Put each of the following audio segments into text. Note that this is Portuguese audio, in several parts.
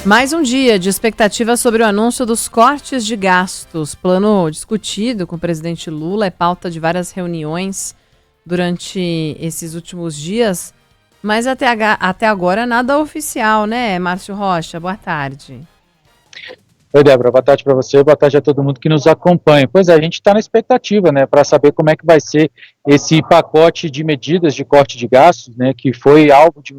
Mais um dia de expectativa sobre o anúncio dos cortes de gastos. Plano discutido com o presidente Lula, é pauta de várias reuniões durante esses últimos dias, mas até agora nada oficial, né, Márcio Rocha? Boa tarde. Oi, Débora, boa tarde para você, boa tarde a todo mundo que nos acompanha. Pois é, a gente está na expectativa, né, para saber como é que vai ser esse pacote de medidas de corte de gastos, né, que foi alvo de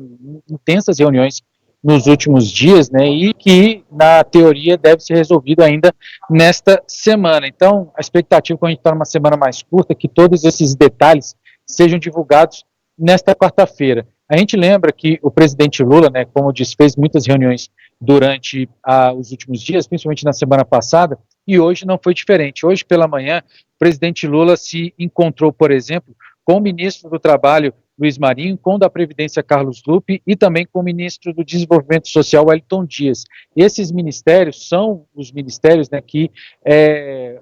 intensas reuniões nos últimos dias, né, e que, na teoria, deve ser resolvido ainda nesta semana. Então, a expectativa, quando a gente está numa semana mais curta, é que todos esses detalhes sejam divulgados nesta quarta-feira. A gente lembra que o presidente Lula, né, como eu disse, fez muitas reuniões durante os últimos dias, principalmente na semana passada, e hoje não foi diferente. Hoje pela manhã, o presidente Lula se encontrou, por exemplo, com o ministro do Trabalho, Luiz Marinho, com o da Previdência, Carlos Lupe, e também com o ministro do Desenvolvimento Social, Wellington Dias. Esses ministérios são os ministérios, né, que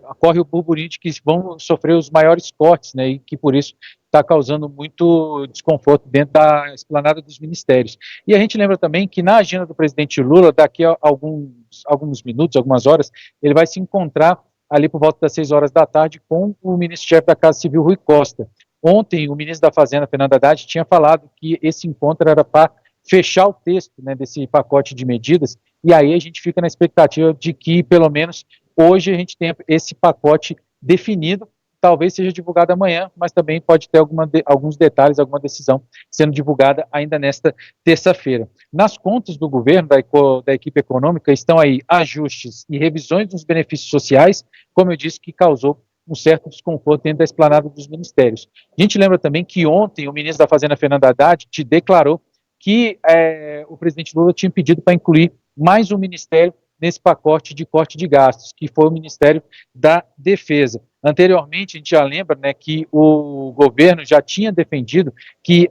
ocorre o burburinho de que vão sofrer os maiores cortes, né, e que por isso está causando muito desconforto dentro da esplanada dos ministérios. E a gente lembra também que na agenda do presidente Lula, daqui a alguns minutos, algumas horas, ele vai se encontrar ali por volta das 6 horas da tarde com o ministro-chefe da Casa Civil, Rui Costa. Ontem, o ministro da Fazenda, Fernando Haddad, tinha falado que esse encontro era para fechar o texto, né, desse pacote de medidas, e aí a gente fica na expectativa de que, pelo menos, hoje a gente tenha esse pacote definido. Talvez seja divulgado amanhã, mas também pode ter alguns detalhes, alguma decisão sendo divulgada ainda nesta terça-feira. Nas contas do governo, da equipe econômica, estão aí ajustes e revisões dos benefícios sociais, como eu disse, que causou um certo desconforto dentro da esplanada dos ministérios. A gente lembra também que ontem o ministro da Fazenda, Fernando Haddad, declarou que o presidente Lula tinha pedido para incluir mais um ministério nesse pacote de corte de gastos, que foi o Ministério da Defesa. Anteriormente, a gente já lembra, né, que o governo já tinha defendido que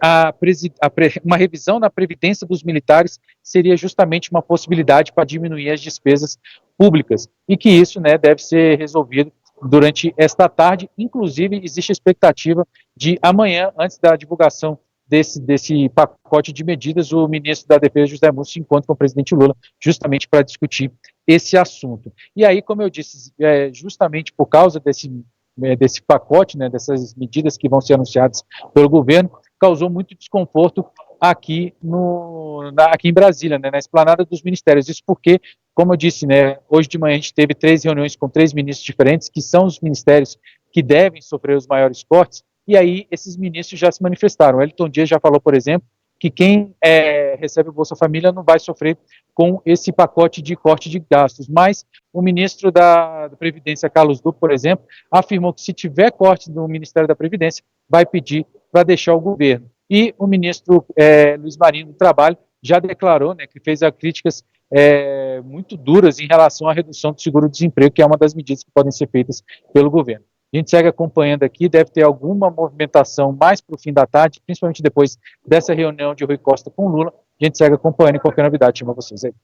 uma revisão na Previdência dos militares seria justamente uma possibilidade para diminuir as despesas públicas, e que isso, né, deve ser resolvido durante esta tarde. Inclusive, existe a expectativa de amanhã, antes da divulgação desse pacote de medidas, o ministro da Defesa, José Múcio, se encontra com o presidente Lula, justamente para discutir esse assunto. E aí, como eu disse, justamente por causa desse pacote, né, dessas medidas que vão ser anunciadas pelo governo, causou muito desconforto aqui em Brasília, né, na esplanada dos ministérios. Isso porque, como eu disse, né, hoje de manhã a gente teve 3 reuniões com 3 ministros diferentes, que são os ministérios que devem sofrer os maiores cortes, e aí esses ministros já se manifestaram. O Wellington Dias já falou, por exemplo, que quem recebe o Bolsa Família não vai sofrer com esse pacote de corte de gastos, mas o ministro da Previdência, Carlos Lupe, por exemplo, afirmou que se tiver corte no Ministério da Previdência, vai pedir para deixar o governo. E o ministro Luiz Marinho do Trabalho já declarou, né, que fez críticas muito duras em relação à redução do seguro-desemprego, que é uma das medidas que podem ser feitas pelo governo. A gente segue acompanhando aqui, deve ter alguma movimentação mais para o fim da tarde, principalmente depois dessa reunião de Rui Costa com Lula. A gente segue acompanhando e qualquer novidade chama vocês aí.